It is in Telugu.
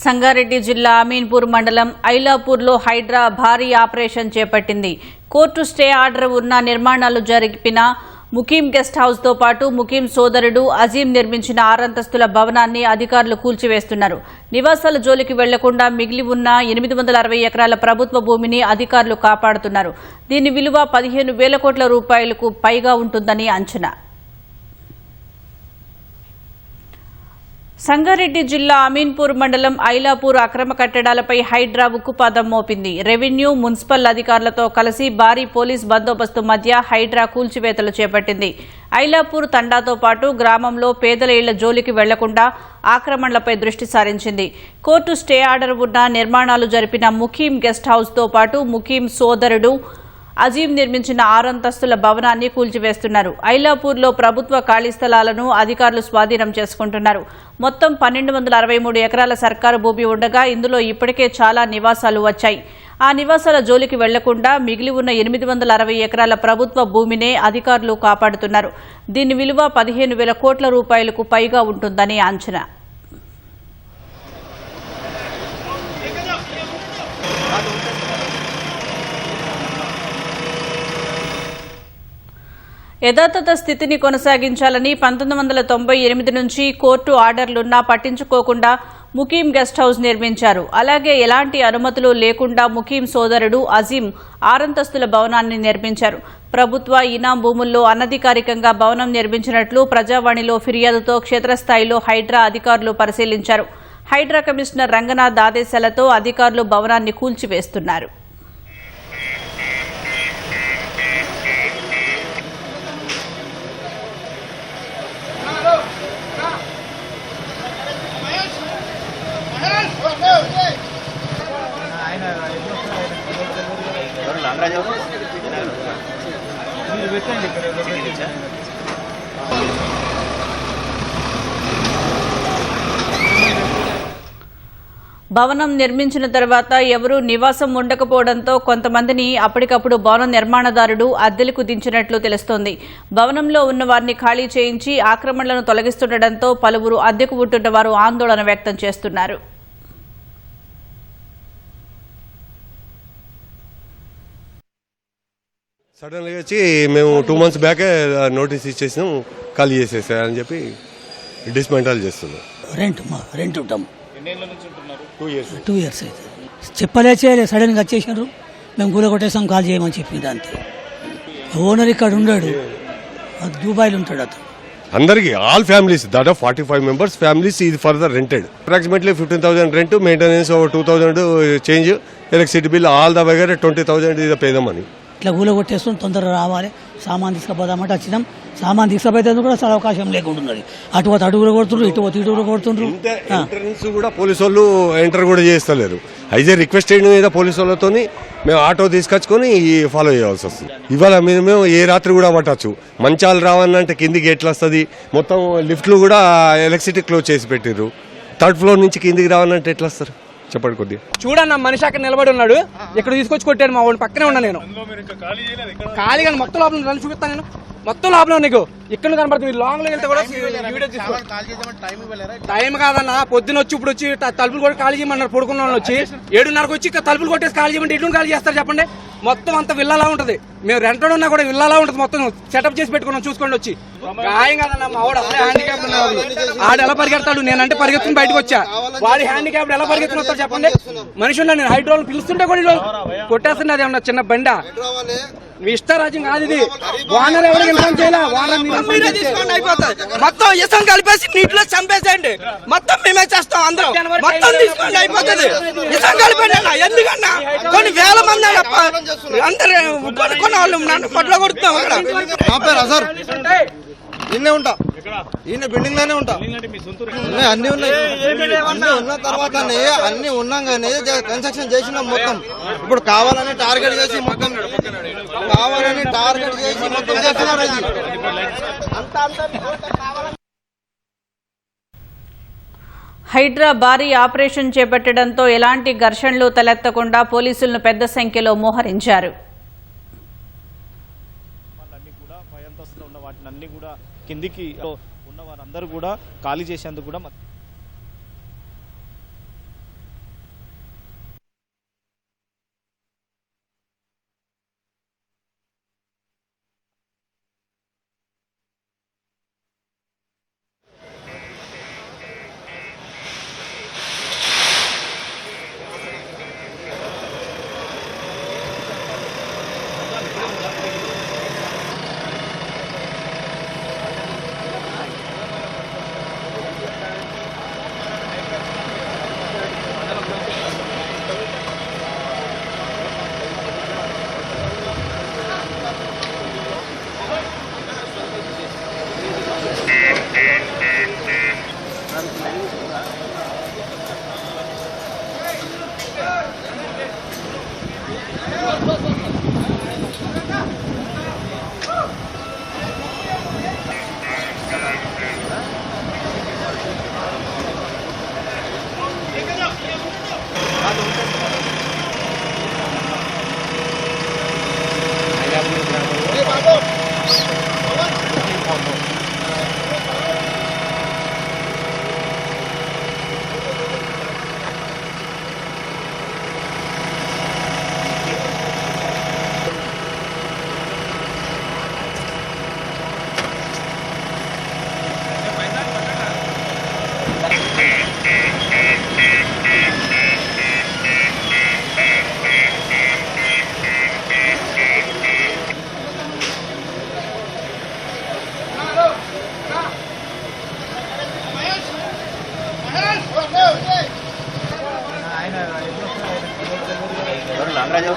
సంగారెడ్డి జిల్లా అమీన్పూర్ మండలం ఐలాపూర్లో హైడ్రా భారీ ఆపరేషన్ చేపట్టింది. కోర్టు స్టే ఆర్డర్ ఉన్న నిర్మాణాలు జరిపిన ముకీం గెస్ట్ హౌస్తో పాటు ముకీం సోదరుడు అజీం నిర్మించిన 6 అంతస్తుల భవనాన్ని అధికారులు కూల్చివేస్తున్నారు. నివాసాల జోలికి వెళ్లకుండా మిగిలి ఉన్న 860 ఎకరాల ప్రభుత్వ భూమిని అధికారులు కాపాడుతున్నారు. దీని విలువ 15,000 కోట్ల రూపాయలకు పైగా ఉంటుందని అంచనా. సంగారెడ్డి జిల్లా అమీన్పూర్ మండలం ఐలాపూర్ అక్రమ కట్టడాలపై హైడ్రా ఉక్కుపాదం మోపింది. రెవెన్యూ, మున్సిపల్ అధికారులతో కలిసి భారీ పోలీస్ బందోబస్తు మధ్య హైడ్రా కూల్చివేతలు చేపట్టింది. ఐలాపూర్ తండాతో పాటు గ్రామంలో పేదల ఇళ్ల జోలికి వెళ్లకుండా ఆక్రమణలపై దృష్టి సారించింది. కోర్టు స్టే ఆర్డర్ ఉన్న నిర్మాణాలు జరిపిన ముకీం గెస్ట్ హౌస్తో పాటు ముకీం సోదరుడు అజీం నిర్మించిన 6 అంతస్తుల భవనాన్ని కూల్చివేస్తున్నారు. ఐలాపూర్లో ప్రభుత్వ ఖాళీ స్థలాలను అధికారులు స్వాధీనం చేసుకుంటున్నారు. మొత్తం 1263 ఎకరాల సర్కారు భూమి ఉండగా ఇందులో ఇప్పటికే చాలా నివాసాలు వచ్చాయి. ఆ నివాసాల జోలికి వెళ్లకుండా మిగిలి ఉన్న 860 ఎకరాల ప్రభుత్వ భూమినే అధికారులు కాపాడుతున్నారు. దీని విలువ 15,000 కోట్ల రూపాయలకు పైగా ఉంటుందని అంచనా. యథాతథ స్థితిని కొనసాగించాలని 1998 నుంచి కోర్టు ఆర్డర్లున్నా పట్టించుకోకుండా ముకీం గెస్ట్ హౌస్ నిర్మించారు. అలాగే ఎలాంటి అనుమతులు లేకుండా ముకీం సోదరుడు అజీం 6 అంతస్తుల భవనాన్ని నిర్మించారు. ప్రభుత్వ ఇనాం భూముల్లో అనధికారికంగా భవనం నిర్మించినట్లు ప్రజావాణిలో ఫిర్యాదుతో క్షేత్రస్థాయిలో హైడ్రా అధికారులు పరిశీలించారు. హైడ్రా కమిషనర్ రంగనాథ్ ఆదేశాలతో అధికారులు భవనాన్ని కూల్చివేస్తున్నారు. భవనం నిర్మించిన తర్వాత ఎవరూ నివాసం ఉండకపోవడంతో కొంతమందిని అప్పటికప్పుడు భవన నిర్మాణదారుడు అద్దెలకు దించినట్లు తెలుస్తోంది. భవనంలో ఉన్న వారిని ఖాళీ చేయించి ఆక్రమణలను తొలగిస్తుండటంతో పలువురు అద్దెకు ఉంటున్న వారు ఆందోళన వ్యక్తం చేస్తున్నారు. సడన్గా వచ్చి మేము 2 months బ్యాకే నోటీస్ ఇచ్చేసినాం, ఖాళీ చేసేసారని చెప్పి డిస్మెంటల్ చేస్తున్నాం. రెంట్ ఉంటాం. 2 years. 2 years అయితే చెప్పలే చేయలేదు, సడన్గా వచ్చేసినారు. మేము కూల కొట్టేసాం, కాల్ చేయమని చెప్పింది అంతే. ఓనర్ ఇక్కడ ఉన్నాడు, దుబాయ్లో ఉంటాడు అతను. అందరికి ఆల్ ఫ్యామిలీస్ దాదాపు 45 members ఫ్యామిలీస్ ఇది further rented. Approximately 15,000 rent, maintenance 2,000 change, electricity bill all the వగైరా 20,000 ఇది పేదమని. ఇట్లా కూల కొట్టేస్తాం, తొందరగా రావాలి, సామాన్ తీసుకుపోదామంటే వచ్చినాం. సామాన్ తీసుకుపోతే కూడా చాలా అవకాశం లేకుండా ఉన్నది. అటు అడుగులు కొడుతుండ్రు, ఇటు కొడుతుండ్రు. ఎంట్రన్స్ కూడా పోలీసు వాళ్ళు ఎంటర్ కూడా చేస్తలేరు. అయితే రిక్వెస్టెడ్ మీద పోలీసు వాళ్ళతో మేము ఆటో తీసుకొచ్చుకొని ఫాలో చేయాల్సి వస్తుంది. ఇవాళ మేము ఏ రాత్రి కూడా పట్టచ్చు. మంచాలు రావాలంటే కిందికి ఎట్లా వస్తుంది, మొత్తం లిఫ్ట్లు కూడా ఎలక్ట్రిసిటీ క్లోజ్ చేసి పెట్టిర్రు. 3rd floor నుంచి కిందికి రావాలంటే ఎట్లా వస్తారు చెప్పండి. కొద్దిగా చూడన్న మనిషి అక్కడ నిలబడి ఉన్నాడు, ఇక్కడ తీసుకొచ్చి కొట్టాడు. మా వాడిని పక్కనే ఉన్నా నేను. ఖాళీగా మొత్తం లోపల రన్ చూపిస్తాను నేను. మొత్తం లోపల నీకు ఇక్కడ కనబడుతుంది. లాంగ్ లో వెళ్తే కూడా టైం కాదన్న. పొద్దున వచ్చి ఇప్పుడు వచ్చి తలుపులు కూడా ఖాళీ చేయమన్నారు. పడుకున్న వాళ్ళు వచ్చి 7:30కు వచ్చి తలుపులు కొట్టేసి ఖాళీ చేయమంటే ఎటువంటి ఖాళీ చేస్తారు చెప్పండి. మొత్తం అంత విల్లాలా ఉంటది. మేము రెంట్ ఉన్నా కూడా విల్లాలా ఉంటది. మొత్తం సెటప్ చేసి పెట్టుకున్నాం. చూసుకోండి వచ్చి. ఖాయం కాదన్న, మా వాడు అసలే హ్యాండిక్యాప్ ఉన్నాడు. ఆడు ఎలా పరిగెడతాడు, నేనంటే పరిగెత్తుకుని బయటకు వచ్చా. వాడి హ్యాండిక్యాప్ ఎలా పరిగెత్తుకుని వస్తాడు చెప్పండి. మనిషి ఉన్నా నేను హైడ్రోల్ పిలుస్తుంటే కూడా కొట్టేస్తున్నా. అది ఏమన్నా చిన్న బండ, మీ ఇష్టరాజ్యం కాదు ఇది. వానర్ ఎవరికి ఇన్ఫార్మ్ చేయాలా? మొత్తం ఇసం కలిపేసి నీటిలో చంపేసేయండి. మొత్తం మేమే చేస్తాం. అందరం మొత్తం తీసుకోండి, అయిపోతుంది. ఇసం కలిపండి అన్న. ఎందుకన్నా కొన్ని వేల మంది అందరు కొన్ని వాళ్ళు నన్ను పట్ల కొడుతున్నాం. సార్ ఇన్నే ఉంటా, ఈయన బిల్డింగ్ లోనే ఉంటా. అన్ని ఉన్నాయి. అన్ని ఉన్న తర్వాత అన్ని ఉన్నాం కానీ కన్స్ట్రక్షన్ చేసినాం మొత్తం. ఇప్పుడు కావాలని టార్గెట్ చేసి మొత్తం చేస్తున్నారు. హైడ్రా భారీ ఆపరేషన్ చేపట్టడంతో ఎలాంటి ఘర్షణలు తలెత్తకుండా పోలీసులను పెద్ద సంఖ్యలో మోహరించారు. కిందికి ఉన్న వారందరూ కూడా ఖాళీ చేసేందుకు కూడా నాగరాజు